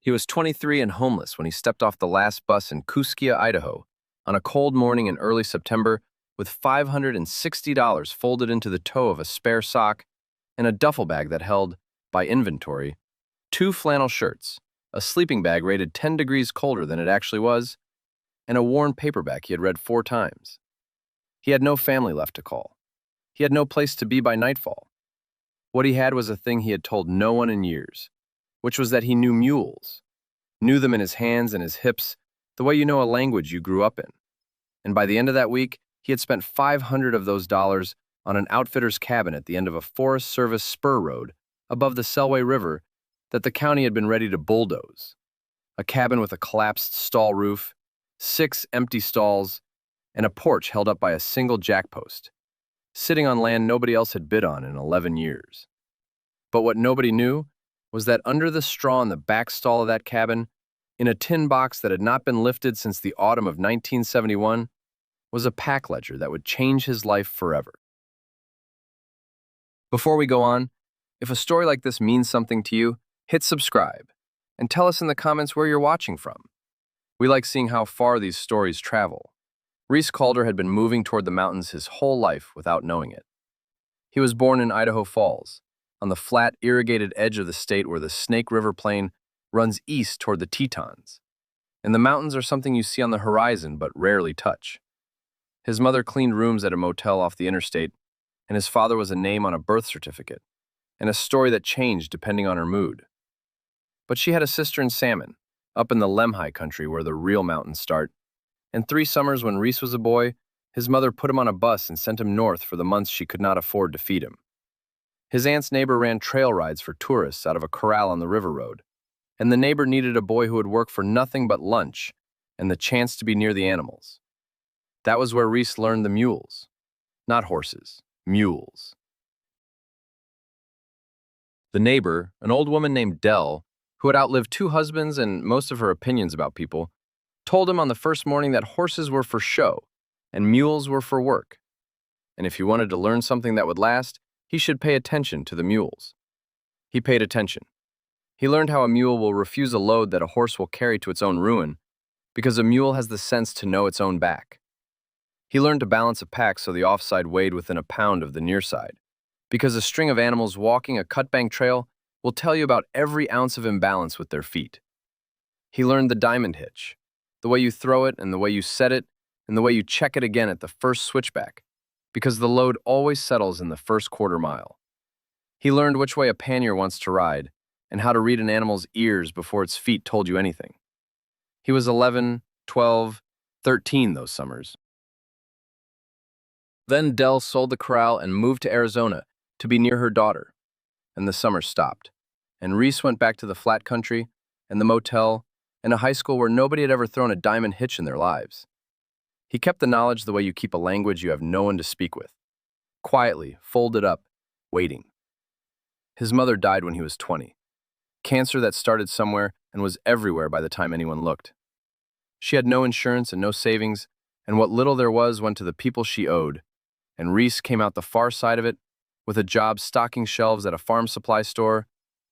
He was 23 and homeless when he stepped off the last bus in Kooskia, Idaho, on a cold morning in early September with $560 folded into the toe of a spare sock and a duffel bag that held, by inventory, two flannel shirts, a sleeping bag rated 10 degrees colder than it actually was, and a worn paperback he had read 4 times. He had no family left to call. He had no place to be by nightfall. What he had was a thing he had told no one in years, which was that he knew mules, knew them in his hands and his hips, the way you know a language you grew up in. And by the end of that week, he had spent 500 of those dollars on an outfitter's cabin at the end of a Forest Service spur road above the Selway River that the county had been ready to bulldoze. A cabin with a collapsed stall roof, 6 empty stalls, and a porch held up by a single jackpost, sitting on land nobody else had bid on in 11 years. But what nobody knew was that under the straw in the back stall of that cabin, in a tin box that had not been lifted since the autumn of 1971, was a pack ledger that would change his life forever. Before we go on, if a story like this means something to you, hit subscribe and tell us in the comments where you're watching from. We like seeing how far these stories travel. Reese Calder had been moving toward the mountains his whole life without knowing it. He was born in Idaho Falls, on the flat, irrigated edge of the state where the Snake River Plain runs east toward the Tetons. And the mountains are something you see on the horizon but rarely touch. His mother cleaned rooms at a motel off the interstate, and his father was a name on a birth certificate, and a story that changed depending on her mood. But she had a sister in Salmon, up in the Lemhi country where the real mountains start, and 3 summers when Reese was a boy, his mother put him on a bus and sent him north for the months she could not afford to feed him. His aunt's neighbor ran trail rides for tourists out of a corral on the river road, and the neighbor needed a boy who would work for nothing but lunch and the chance to be near the animals. That was where Reese learned the mules. Not horses, mules. The neighbor, an old woman named Dell, who had outlived 2 husbands and most of her opinions about people, told him on the first morning that horses were for show and mules were for work. And if he wanted to learn something that would last, he should pay attention to the mules. He paid attention. He learned how a mule will refuse a load that a horse will carry to its own ruin, because a mule has the sense to know its own back. He learned to balance a pack so the offside weighed within a pound of the near side, because a string of animals walking a cutbank trail will tell you about every ounce of imbalance with their feet. He learned the diamond hitch, the way you throw it and the way you set it and the way you check it again at the first switchback, because the load always settles in the first quarter mile. He learned which way a pannier wants to ride and how to read an animal's ears before its feet told you anything. He was 11, 12, 13 those summers. Then Dell sold the corral and moved to Arizona to be near her daughter, and the summer stopped, and Reese went back to the flat country and the motel and a high school where nobody had ever thrown a diamond hitch in their lives. He kept the knowledge the way you keep a language you have no one to speak with, quietly, folded up, waiting. His mother died when he was 20, cancer that started somewhere and was everywhere by the time anyone looked. She had no insurance and no savings, and what little there was went to the people she owed, and Reese came out the far side of it with a job stocking shelves at a farm supply store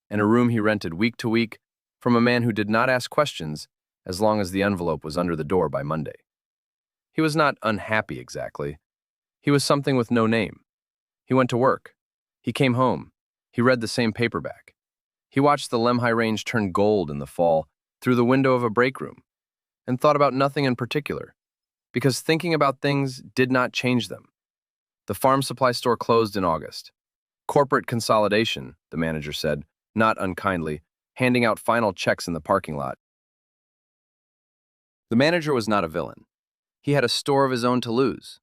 and a room he rented week to week from a man who did not ask questions as long as the envelope was under the door by Monday. He was not unhappy exactly. He was something with no name. He went to work. He came home. He read the same paperback. He watched the Lemhi Range turn gold in the fall through the window of a break room and thought about nothing in particular, because thinking about things did not change them. The farm supply store closed in August. Corporate consolidation, the manager said, not unkindly, handing out final checks in the parking lot. The manager was not a villain. He had a store of his own to lose.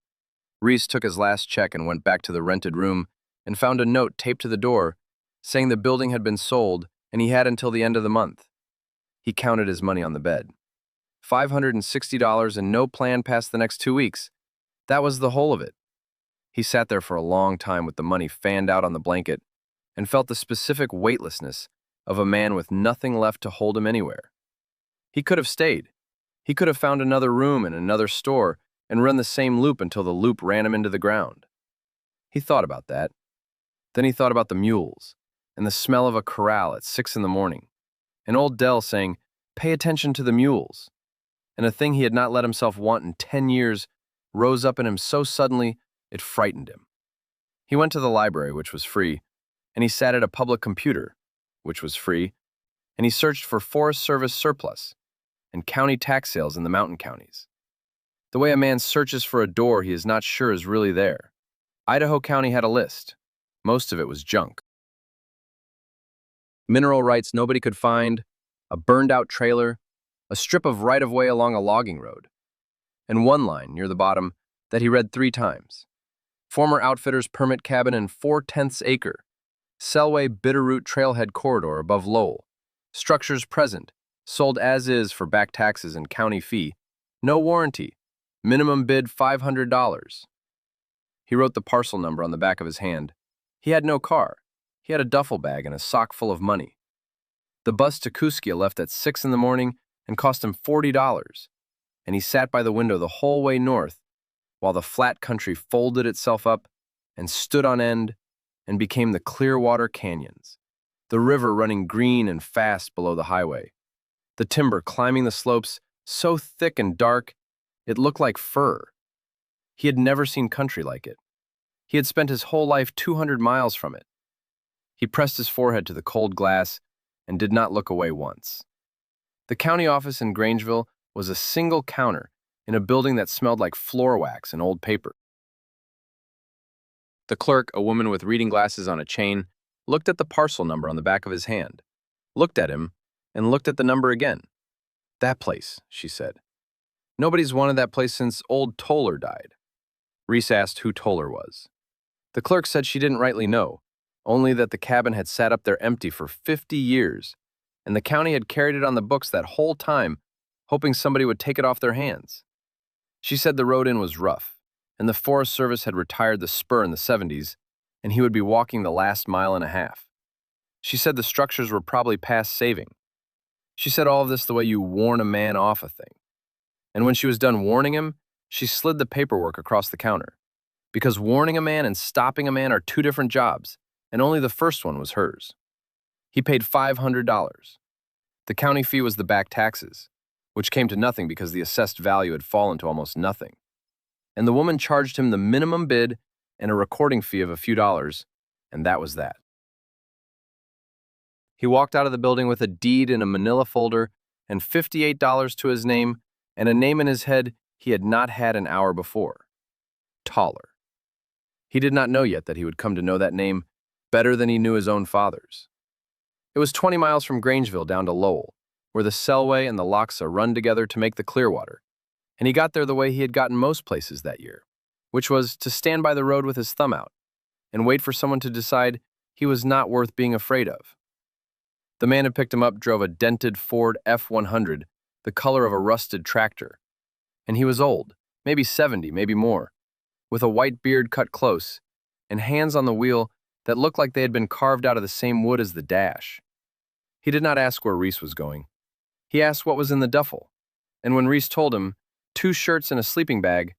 Reese took his last check and went back to the rented room and found a note taped to the door saying the building had been sold and he had until the end of the month. He counted his money on the bed. $560 and no plan past the next 2 weeks. That was the whole of it. He sat there for a long time with the money fanned out on the blanket and felt the specific weightlessness of a man with nothing left to hold him anywhere. He could have stayed. He could have found another room in another store and run the same loop until the loop ran him into the ground. He thought about that. Then he thought about the mules and the smell of a corral at 6 in the morning An old Dell saying, "Pay attention to the mules," and a thing he had not let himself want in 10 years rose up in him so suddenly it frightened him. He went to the library, which was free, and he sat at a public computer, which was free, and he searched for Forest Service surplus and county tax sales in the mountain counties. The way a man searches for a door he is not sure is really there. Idaho County had a list. Most of it was junk. Mineral rights nobody could find, a burned-out trailer, a strip of right-of-way along a logging road, and one line near the bottom that he read 3 times. Former outfitter's permit cabin and 4/10 acre. Selway Bitterroot Trailhead corridor above Lowell. Structures present, sold as is for back taxes and county fee. No warranty. Minimum bid $500. He wrote the parcel number on the back of his hand. He had no car. He had a duffel bag and a sock full of money. The bus to Kuskia left at 6 in the morning and cost him $40, and he sat by the window the whole way north while the flat country folded itself up and stood on end and became the Clearwater Canyons, the river running green and fast below the highway, the timber climbing the slopes so thick and dark it looked like fur. He had never seen country like it. He had spent his whole life 200 miles from it. He pressed his forehead to the cold glass and did not look away once. The county office in Grangeville was a single counter in a building that smelled like floor wax and old paper. The clerk, a woman with reading glasses on a chain, looked at the parcel number on the back of his hand, looked at him, and looked at the number again. "That place," she said. "Nobody's wanted that place since old Toller died." Reese asked who Toller was. The clerk said she didn't rightly know, only that the cabin had sat up there empty for 50 years, and the county had carried it on the books that whole time, hoping somebody would take it off their hands. She said the road in was rough, and the Forest Service had retired the spur in the 70s, and he would be walking the last mile and a half. She said the structures were probably past saving. She said all of this the way you warn a man off a thing. And when she was done warning him, she slid the paperwork across the counter. Because warning a man and stopping a man are 2 different jobs, and only the first one was hers. He paid $500. The county fee was the back taxes, which came to nothing because the assessed value had fallen to almost nothing. And the woman charged him the minimum bid and a recording fee of a few dollars, and that was that. He walked out of the building with a deed in a manila folder and $58 to his name and a name in his head he had not had an hour before. Toller. He did not know yet that he would come to know that name better than he knew his own father's. It was 20 miles from Grangeville down to Lowell, where the Selway and the Lochsa run together to make the Clearwater, and he got there the way he had gotten most places that year, which was to stand by the road with his thumb out and wait for someone to decide he was not worth being afraid of. The man who picked him up drove a dented Ford F-100, the color of a rusted tractor, and he was old, maybe 70, maybe more, with a white beard cut close and hands on the wheel that looked like they had been carved out of the same wood as the dash. He did not ask where Reese was going. He asked what was in the duffel, and when Reese told him 2 shirts and a sleeping bag,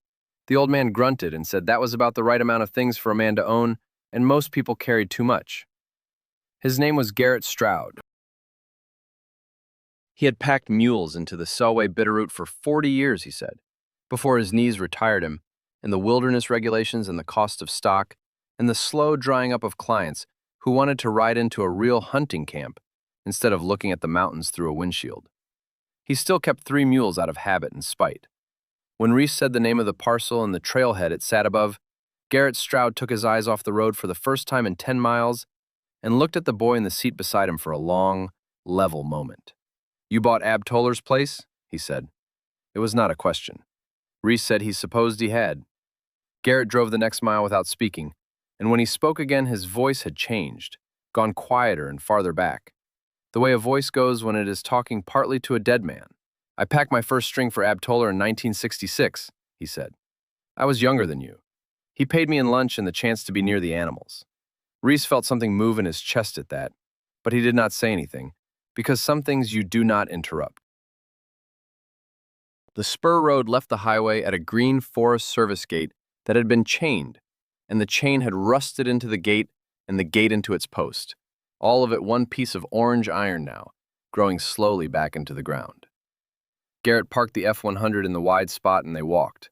the old man grunted and said that was about the right amount of things for a man to own, and most people carried too much. His name was Garrett Stroud. He had packed mules into the Selway Bitterroot for 40 years, he said, before his knees retired him, and the wilderness regulations and the cost of stock, and the slow drying up of clients who wanted to ride into a real hunting camp instead of looking at the mountains through a windshield. He still kept 3 mules out of habit and spite. When Reese said the name of the parcel and the trailhead it sat above, Garrett Stroud took his eyes off the road for the first time in 10 miles and looked at the boy in the seat beside him for a long, level moment. "You bought Ab Toller's place?" he said. It was not a question. Reese said he supposed he had. Garrett drove the next mile without speaking, and when he spoke again his voice had changed, gone quieter and farther back, the way a voice goes when it is talking partly to a dead man. "I packed my first string for Ab Toller in 1966, he said. "I was younger than you. He paid me in lunch and the chance to be near the animals." Reese felt something move in his chest at that, but he did not say anything, because some things you do not interrupt. The spur road left the highway at a green Forest Service gate that had been chained, and the chain had rusted into the gate and the gate into its post, all of it one piece of orange iron now, growing slowly back into the ground. Garrett parked the F-100 in the wide spot and they walked.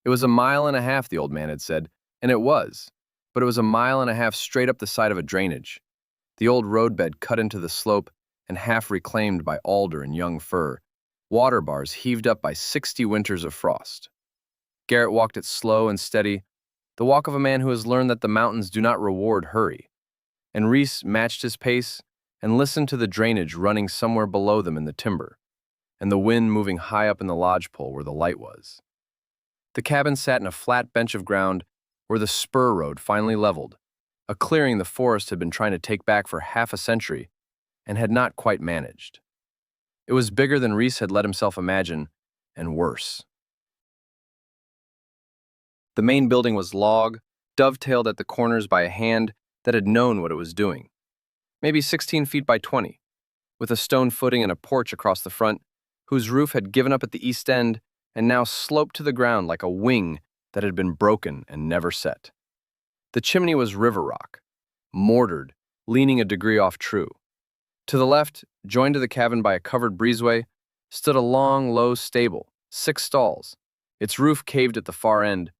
It was a mile and a half, the old man had said, and it was, but it was a mile and a half straight up the side of a drainage. The old roadbed cut into the slope and half reclaimed by alder and young fir, water bars heaved up by 60 winters of frost. Garrett walked it slow and steady, the walk of a man who has learned that the mountains do not reward hurry. And Reese matched his pace and listened to the drainage running somewhere below them in the timber, and the wind moving high up in the lodgepole where the light was. The cabin sat in a flat bench of ground where the spur road finally leveled, a clearing the forest had been trying to take back for half a century and had not quite managed. It was bigger than Reese had let himself imagine, and worse. The main building was log, dovetailed at the corners by a hand that had known what it was doing. Maybe 16 feet by 20, with a stone footing and a porch across the front, whose roof had given up at the east end and now sloped to the ground like a wing that had been broken and never set. The chimney was river rock, mortared, leaning a degree off true. To the left, joined to the cabin by a covered breezeway, stood a long, low stable, 6 stalls, its roof caved at the far end,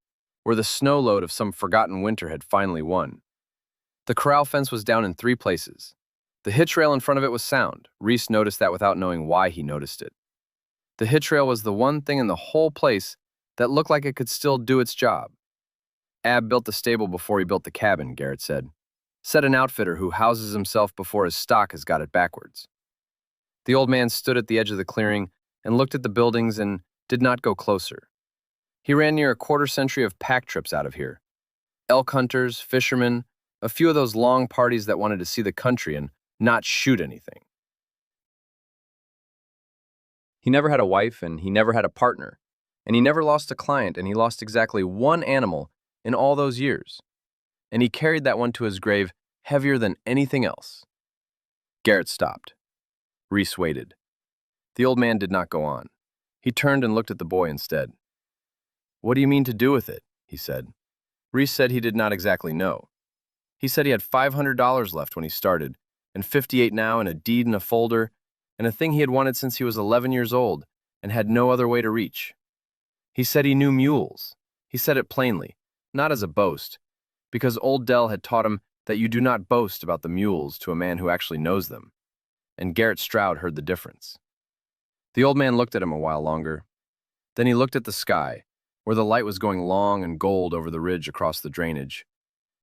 where the snow load of some forgotten winter had finally won. The corral fence was down in 3 places. The hitch rail in front of it was sound. Reese noticed that without knowing why he noticed it. The hitch rail was the one thing in the whole place that looked like it could still do its job. Ab built the stable before he built the cabin, Garrett said. Said an outfitter who houses himself before his stock has got it backwards. The old man stood at the edge of the clearing and looked at the buildings and did not go closer. He ran near a quarter-century of pack trips out of here. Elk hunters, fishermen, a few of those long parties that wanted to see the country and not shoot anything. He never had a wife, and he never had a partner, and he never lost a client, and he lost exactly 1 animal in all those years. And he carried that one to his grave heavier than anything else. Garrett stopped. Reese waited. The old man did not go on. He turned and looked at the boy instead. "What do you mean to do with it?" he said. Reese said he did not exactly know. He said he had $500 left when he started, and 58 now, and a deed in a folder, and a thing he had wanted since he was 11 years old, and had no other way to reach. He said he knew mules. He said it plainly, not as a boast, because old Dell had taught him that you do not boast about the mules to a man who actually knows them, and Garrett Stroud heard the difference. The old man looked at him a while longer. Then he looked at the sky, where the light was going long and gold over the ridge across the drainage.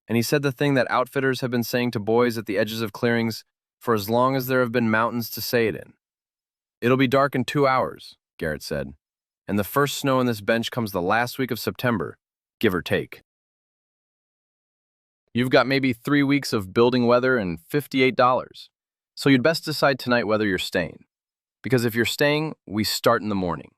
And he said the thing that outfitters have been saying to boys at the edges of clearings for as long as there have been mountains to say it in. "It'll be dark in 2 hours," Garrett said, "and the first snow on this bench comes the last week of September, give or take. You've got maybe 3 weeks of building weather and $58, so you'd best decide tonight whether you're staying. Because if you're staying, we start in the morning."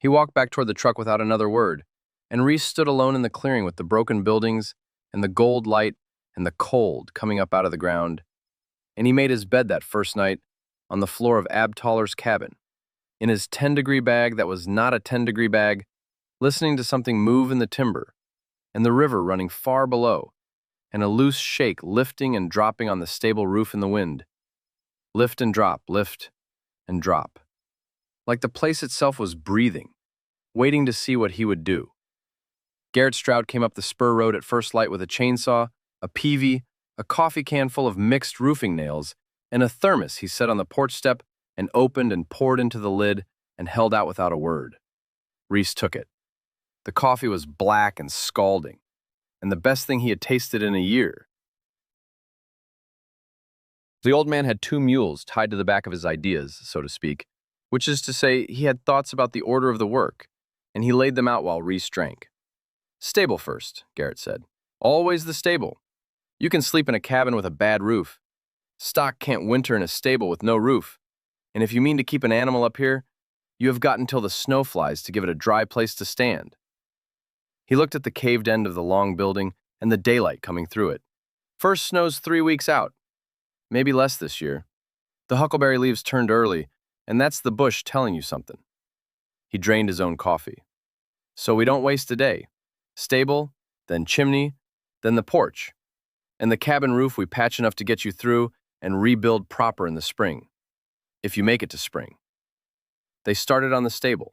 He walked back toward the truck without another word, and Reese stood alone in the clearing with the broken buildings and the gold light and the cold coming up out of the ground. And he made his bed that first night on the floor of Ab Toller's cabin, in his 10-degree bag that was not a 10-degree bag, listening to something move in the timber, and the river running far below, and a loose shake lifting and dropping on the stable roof in the wind. Lift and drop, lift and drop. Like the place itself was breathing, waiting to see what he would do. Garrett Stroud came up the spur road at first light with a chainsaw, a peavey, a coffee can full of mixed roofing nails, and a thermos he set on the porch step and opened and poured into the lid and held out without a word. Reese took it. The coffee was black and scalding, and the best thing he had tasted in a year. The old man had 2 mules tied to the back of his ideas, so to speak, which is to say he had thoughts about the order of the work, and he laid them out while Reese drank. "Stable first," Garrett said. "Always the stable. You can sleep in a cabin with a bad roof. Stock can't winter in a stable with no roof. And if you mean to keep an animal up here, you have got until the snow flies to give it a dry place to stand." He looked at the caved end of the long building and the daylight coming through it. "First snow's 3 weeks out. Maybe less this year. The huckleberry leaves turned early, and that's the bush telling you something." He drained his own coffee. "So we don't waste a day. Stable, then chimney, then the porch. And the cabin roof we patch enough to get you through and rebuild proper in the spring. if you make it to spring. They started on the stable.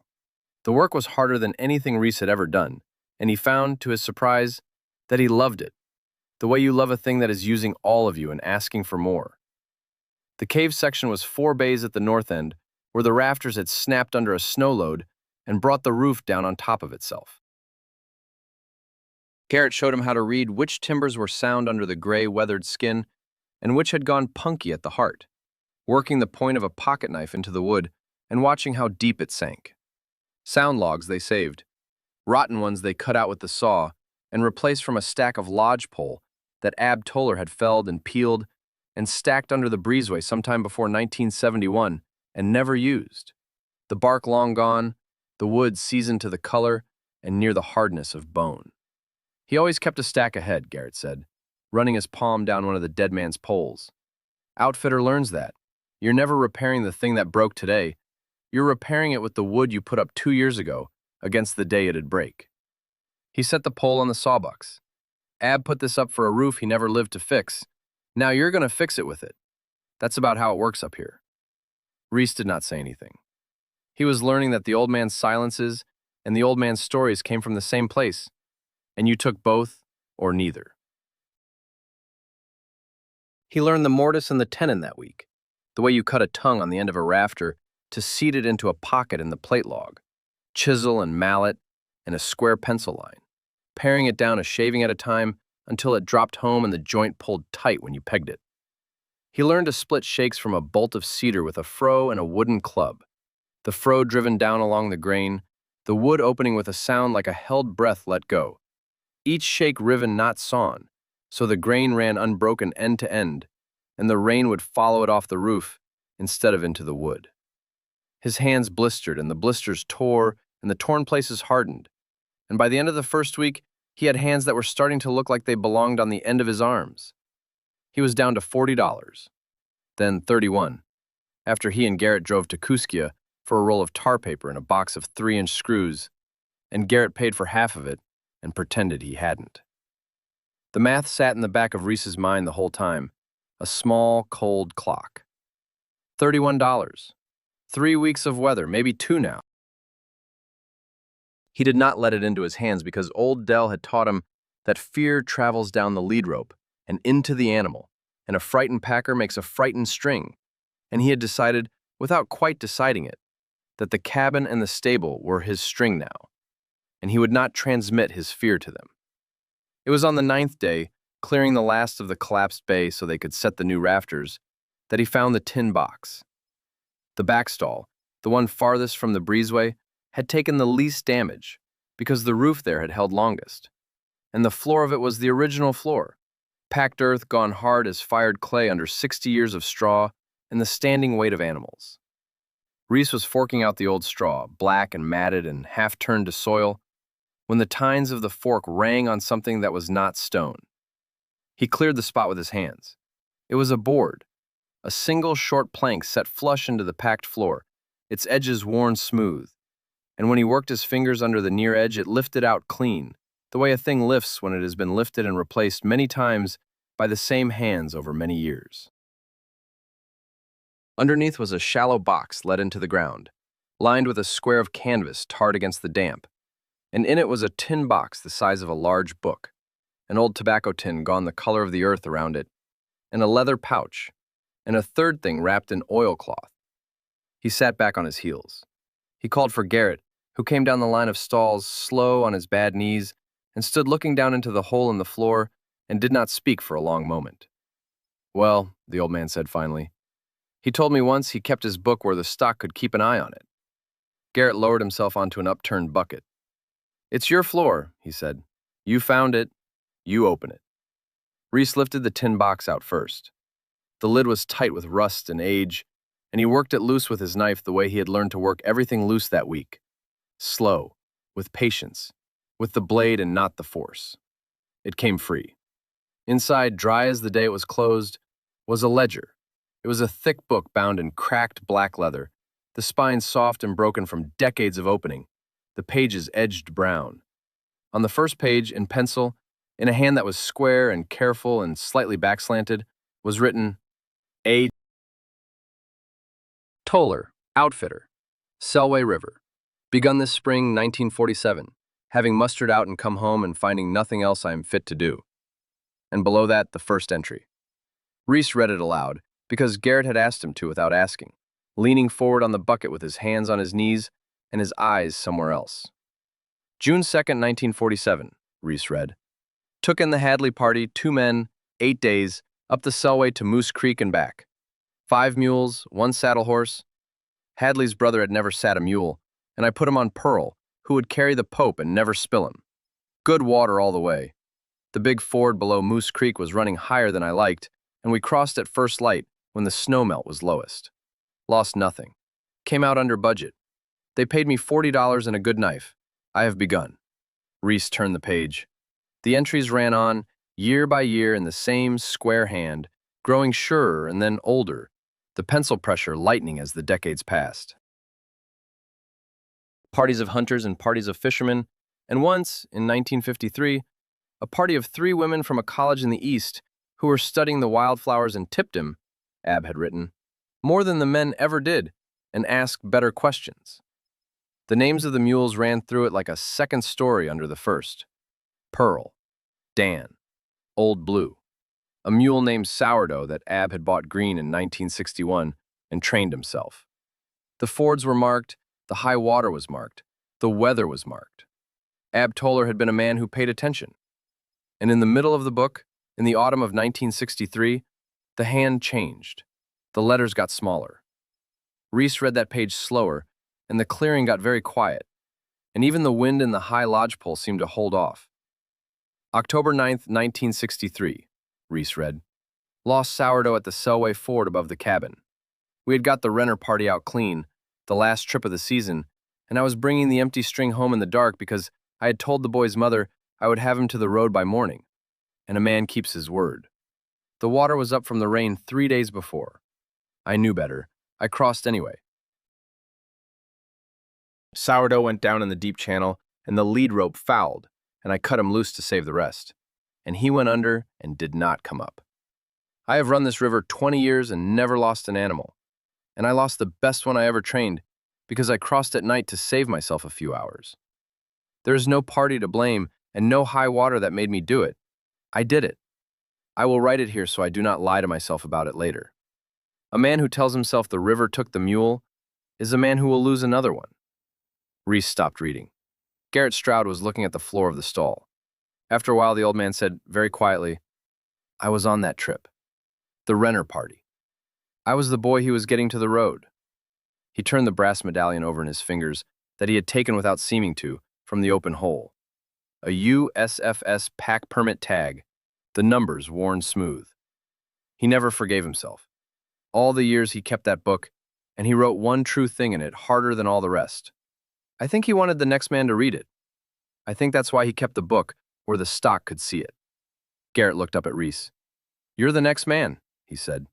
The work was harder than anything Reese had ever done, and he found, to his surprise, that he loved it, the way you love a thing that is using all of you and asking for more. The cave section was 4 bays at the north end, where the rafters had snapped under a snow load and brought the roof down on top of itself. Garrett showed him how to read which timbers were sound under the gray, weathered skin and which had gone punky at the heart, working the point of a pocket knife into the wood and watching how deep it sank. Sound logs they saved, rotten ones they cut out with the saw and replaced from a stack of lodgepole that Ab Toller had felled and peeled and stacked under the breezeway sometime before 1971 and never used. The bark long gone, the wood seasoned to the color and near the hardness of bone. He always kept a stack ahead, Garrett said, running his palm down one of the dead man's poles. Outfitter learns that. You're never repairing the thing that broke today. You're repairing it with the wood you put up 2 years ago against the day it'd break. He set the pole on the sawbucks. Ab put this up for a roof he never lived to fix. Now you're going to fix it with it. That's about how it works up here. Reese did not say anything. He was learning that the old man's silences and the old man's stories came from the same place, and you took both or neither. He learned the mortise and the tenon that week, the way you cut a tongue on the end of a rafter to seat it into a pocket in the plate log, chisel and mallet, and a square pencil line, paring it down a shaving at a time until it dropped home and the joint pulled tight when you pegged it. He learned to split shakes from a bolt of cedar with a froe and a wooden club, the froe driven down along the grain, the wood opening with a sound like a held breath let go. Each shake riven not sawn, so the grain ran unbroken end to end, and the rain would follow it off the roof instead of into the wood. His hands blistered, and the blisters tore, and the torn places hardened, and by the end of the first week, he had hands that were starting to look like they belonged on the end of his arms. He was down to $40, then $31, after he and Garrett drove to Kuskia for a roll of tar paper and a box of 3-inch screws, and Garrett paid for half of it and pretended he hadn't. The math sat in the back of Reese's mind the whole time, a small, cold clock. $31. 3 weeks of weather, maybe 2 now. He did not let it into his hands because old Dell had taught him that fear travels down the lead rope and into the animal, and a frightened packer makes a frightened string, and he had decided, without quite deciding it, that the cabin and the stable were his string now, and he would not transmit his fear to them. It was on the 9th day, clearing the last of the collapsed bay so they could set the new rafters, that he found the tin box. The back stall, the one farthest from the breezeway, had taken the least damage because the roof there had held longest, and the floor of it was the original floor, packed earth gone hard as fired clay under 60 years of straw and the standing weight of animals. Reese was forking out the old straw, black and matted and half-turned to soil, when the tines of the fork rang on something that was not stone. He cleared the spot with his hands. It was a board, a single short plank set flush into the packed floor, its edges worn smooth, and when he worked his fingers under the near edge, it lifted out clean, the way a thing lifts when it has been lifted and replaced many times by the same hands over many years. Underneath was a shallow box let into the ground, lined with a square of canvas tarred against the damp, and in it was a tin box the size of a large book, an old tobacco tin gone the color of the earth around it, and a leather pouch, and a third thing wrapped in oilcloth. He sat back on his heels. He called for Garrett, who came down the line of stalls slow on his bad knees and stood looking down into the hole in the floor and did not speak for a long moment. "Well," the old man said finally, "he told me once he kept his book where the stock could keep an eye on it." Garrett lowered himself onto an upturned bucket. "It's your floor," he said. "You found it. You open it." Reese lifted the tin box out first. The lid was tight with rust and age, and he worked it loose with his knife the way he had learned to work everything loose that week. Slow, with patience, with the blade and not the force. It came free. Inside, dry as the day it was closed, was a ledger. It was a thick book bound in cracked black leather, the spine soft and broken from decades of opening, the pages edged brown. On the first page, in pencil, in a hand that was square and careful and slightly backslanted, was written, A. Toller, outfitter, Selway River. Begun this spring 1947, having mustered out and come home and finding nothing else I am fit to do. And below that, the first entry. Reese read it aloud, because Garrett had asked him to without asking, leaning forward on the bucket with his hands on his knees and his eyes somewhere else. June 2nd, 1947, Reese read. Took in the Hadley party, 2 men, 8 days, up the Selway to Moose Creek and back. 5 mules, 1 saddle horse. Hadley's brother had never sat a mule, and I put him on Pearl, who would carry the pope and never spill him. Good water all the way. The big ford below Moose Creek was running higher than I liked, and we crossed at first light when the snowmelt was lowest. Lost nothing. Came out under budget. They paid me $40 and a good knife. I have begun. Reese turned the page. The entries ran on, year by year in the same square hand, growing surer and then older, the pencil pressure lightening as the decades passed. Parties of hunters and parties of fishermen, and once, in 1953, a party of 3 women from a college in the East who were studying the wildflowers in Tipton, Ab had written, more than the men ever did, and asked better questions. The names of the mules ran through it like a second story under the first. Pearl, Dan, Old Blue, a mule named Sourdough that Ab had bought green in 1961 and trained himself. The fords were marked, the high water was marked, the weather was marked. Ab Toller had been a man who paid attention. And in the middle of the book, in the autumn of 1963, the hand changed. The letters got smaller. Reese read that page slower, and the clearing got very quiet, and even the wind in the high lodgepole seemed to hold off. October 9th, 1963, Reese read. Lost Sourdough at the Selway Ford above the cabin. We had got the Renner party out clean, the last trip of the season, and I was bringing the empty string home in the dark because I had told the boy's mother I would have him to the road by morning, and a man keeps his word. The water was up from the rain 3 days before. I knew better. I crossed anyway. Sourdough went down in the deep channel, and the lead rope fouled, and I cut him loose to save the rest. And he went under and did not come up. I have run this river 20 years and never lost an animal. And I lost the best one I ever trained because I crossed at night to save myself a few hours. There is no party to blame and no high water that made me do it. I did it. I will write it here so I do not lie to myself about it later. A man who tells himself the river took the mule is a man who will lose another one. Reese stopped reading. Garrett Stroud was looking at the floor of the stall. After a while, the old man said very quietly, I was on that trip. The Renner party. I was the boy he was getting to the road. He turned the brass medallion over in his fingers that he had taken without seeming to from the open hole. A USFS pack permit tag, the numbers worn smooth. He never forgave himself. All the years he kept that book, and he wrote one true thing in it harder than all the rest. I think he wanted the next man to read it. I think that's why he kept the book where the stock could see it. Garrett looked up at Reese. You're the next man, he said.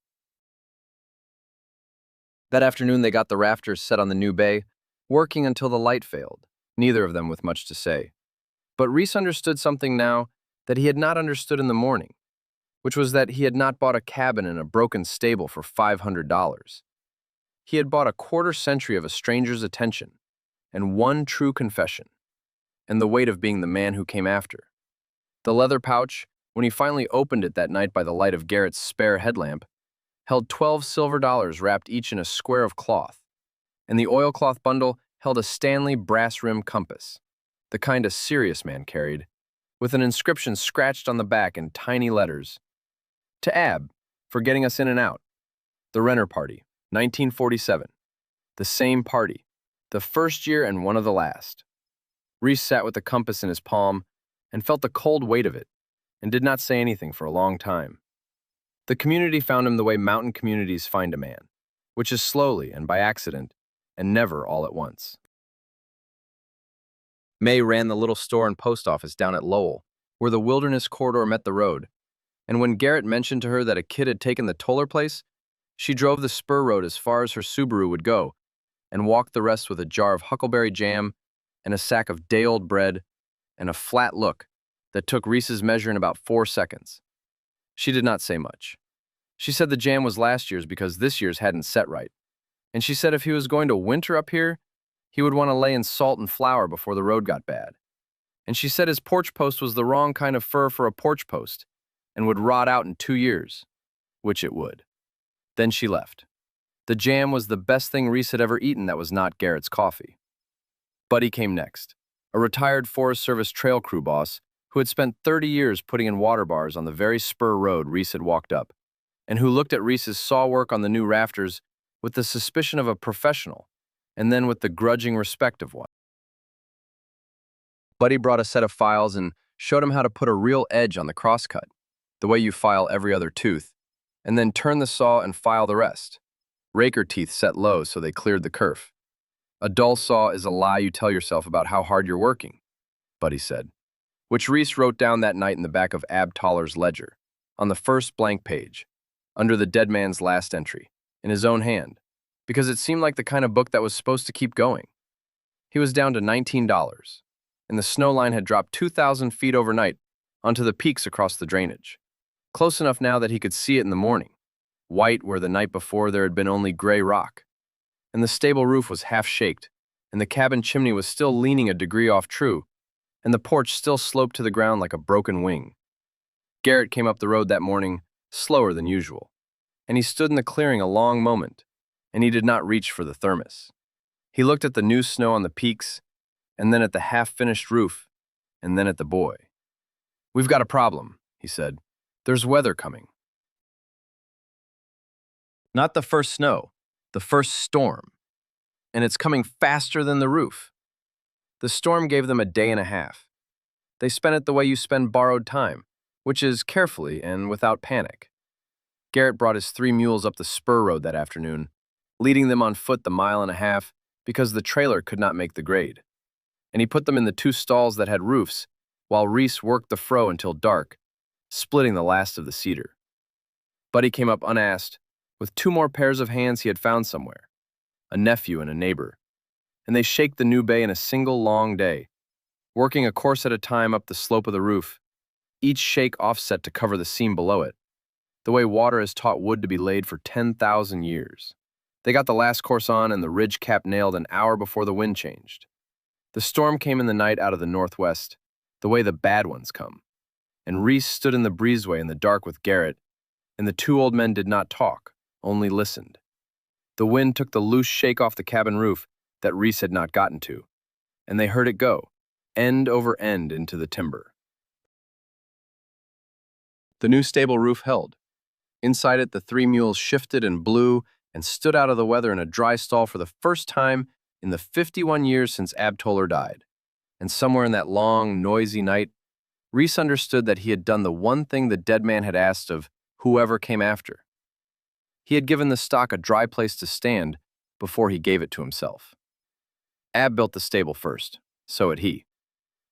That afternoon they got the rafters set on the new bay, working until the light failed, neither of them with much to say. But Reese understood something now that he had not understood in the morning, which was that he had not bought a cabin in a broken stable for $500. He had bought a quarter-century of a stranger's attention, and one true confession, and the weight of being the man who came after. The leather pouch, when he finally opened it that night by the light of Garrett's spare headlamp, held 12 silver dollars wrapped each in a square of cloth, and the oilcloth bundle held a Stanley brass-rimmed compass, the kind a serious man carried, with an inscription scratched on the back in tiny letters. To Ab, for getting us in and out. The Renner party, 1947. The same party. The first year and one of the last. Reese sat with the compass in his palm and felt the cold weight of it, and did not say anything for a long time. The community found him the way mountain communities find a man, which is slowly and by accident, and never all at once. May ran the little store and post office down at Lowell, where the wilderness corridor met the road, and when Garrett mentioned to her that a kid had taken the Toller place, she drove the spur road as far as her Subaru would go, and walked the rest with a jar of huckleberry jam and a sack of day-old bread and a flat look that took Reese's measure in about 4 seconds. She did not say much. She said the jam was last year's because this year's hadn't set right, And she said if he was going to winter up here, he would want to lay in salt and flour before the road got bad. And she said his porch post was the wrong kind of fir for a porch post and would rot out in 2 years, which it would. Then she left. The jam was the best thing Reese had ever eaten that was not Garrett's coffee. Buddy came next, a retired Forest Service trail crew boss who had spent 30 years putting in water bars on the very spur road Reese had walked up, and who looked at Reese's saw work on the new rafters with the suspicion of a professional, and then with the grudging respect of one. Buddy brought a set of files and showed him how to put a real edge on the crosscut, the way you file every other tooth, and then turn the saw and file the rest. Raker teeth set low so they cleared the kerf. A dull saw is a lie you tell yourself about how hard you're working, Buddy said, which Reese wrote down that night in the back of Ab Toller's ledger, on the first blank page, under the dead man's last entry, in his own hand, because it seemed like the kind of book that was supposed to keep going. He was down to $19, and the snow line had dropped 2,000 feet overnight onto the peaks across the drainage, close enough now that he could see it in the morning, white where the night before there had been only gray rock. And the stable roof was half-shaked, and the cabin chimney was still leaning a degree off true, and the porch still sloped to the ground like a broken wing. Garrett came up the road that morning, slower than usual, and he stood in the clearing a long moment, and he did not reach for the thermos. He looked at the new snow on the peaks, and then at the half-finished roof, and then at the boy. "We've got a problem," he said. "There's weather coming." Not the first snow, the first storm. And it's coming faster than the roof. The storm gave them a day and a half. They spent it the way you spend borrowed time, which is carefully and without panic. Garrett brought his 3 mules up the spur road that afternoon, leading them on foot the mile and a half because the trailer could not make the grade. And he put them in the 2 stalls that had roofs, while Reese worked the fro until dark, splitting the last of the cedar. Buddy came up unasked, with 2 more pairs of hands he had found somewhere, a nephew and a neighbor, and they shaked the new bay in a single long day, working a course at a time up the slope of the roof, each shake offset to cover the seam below it, the way water has taught wood to be laid for 10,000 years. They got the last course on and the ridge cap nailed an hour before the wind changed. The storm came in the night out of the northwest, the way the bad ones come, and Reese stood in the breezeway in the dark with Garrett, and the 2 old men did not talk, only listened. The wind took the loose shake off the cabin roof that Reese had not gotten to, and they heard it go, end over end into the timber. The new stable roof held. Inside it, the 3 mules shifted and blew and stood out of the weather in a dry stall for the first time in the 51 years since Ab Toller died. And somewhere in that long, noisy night, Reese understood that he had done the one thing the dead man had asked of whoever came after. He had given the stock a dry place to stand before he gave it to himself. Ab built the stable first, so had he.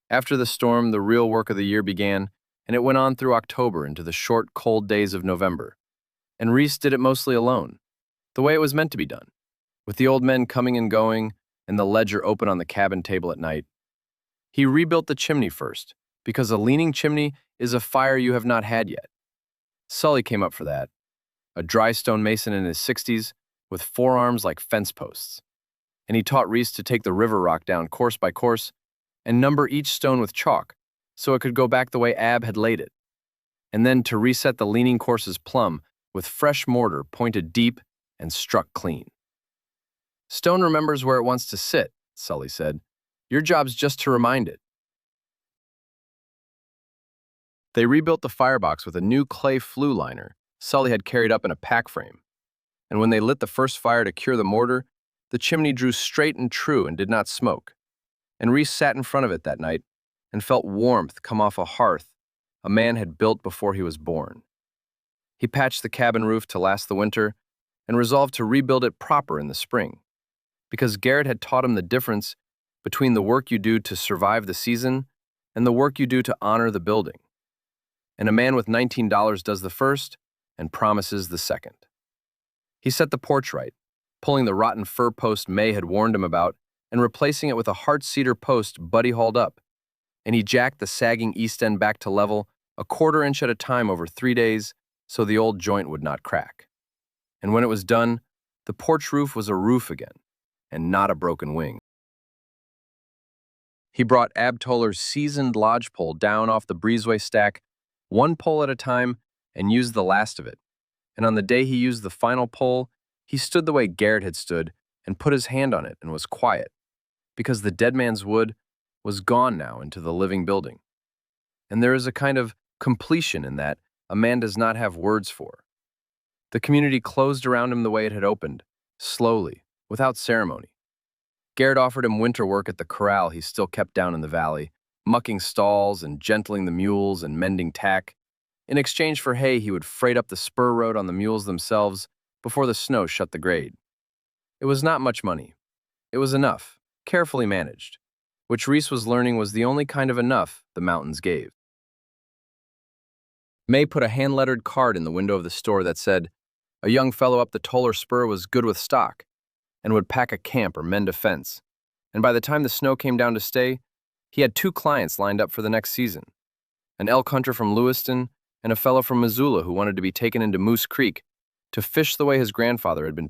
After the storm, the real work of the year began, and it went on through October into the short, cold days of November. And Reese did it mostly alone, the way it was meant to be done, with the old men coming and going and the ledger open on the cabin table at night. He rebuilt the chimney first, because a leaning chimney is a fire you have not had yet. Sully came up for that, a dry stone mason in his 60s with forearms like fence posts. And he taught Reese to take the river rock down course by course and number each stone with chalk so it could go back the way Ab had laid it, and then to reset the leaning courses plumb with fresh mortar pointed deep and struck clean. "Stone remembers where it wants to sit," Sully said. "Your job's just to remind it." They rebuilt the firebox with a new clay flue liner Sully had carried up in a pack frame, and when they lit the first fire to cure the mortar, the chimney drew straight and true and did not smoke. And Reese sat in front of it that night and felt warmth come off a hearth a man had built before he was born. He patched the cabin roof to last the winter and resolved to rebuild it proper in the spring, because Garrett had taught him the difference between the work you do to survive the season and the work you do to honor the building. And a man with $19 does the first and promises the second. He set the porch right, pulling the rotten fir post May had warned him about and replacing it with a heart cedar post Buddy hauled up, and he jacked the sagging east end back to level a 1/4 inch at a time over 3 days so the old joint would not crack. And when it was done, The porch roof was a roof again, and not a broken wing. He brought Ab Toller's seasoned lodgepole down off the breezeway stack, one pole at a time, and used the last of it. And on the day he used the final pole, he stood the way Garrett had stood and put his hand on it and was quiet, because the dead man's wood was gone now into the living building. And there is a kind of completion in that a man does not have words for. The community closed around him the way it had opened, slowly, without ceremony. Garrett offered him winter work at the corral he still kept down in the valley, mucking stalls and gentling the mules and mending tack. In exchange for hay, he would freight up the spur road on the mules themselves before the snow shut the grade. It was not much money. It was enough, carefully managed, which Reese was learning was the only kind of enough the mountains gave. May put a hand-lettered card in the window of the store that said, "A young fellow up the Toller Spur was good with stock," and would pack a camp or mend a fence. And by the time the snow came down to stay, he had 2 clients lined up for the next season, an elk hunter from Lewiston and a fellow from Missoula who wanted to be taken into Moose Creek to fish the way his grandfather had been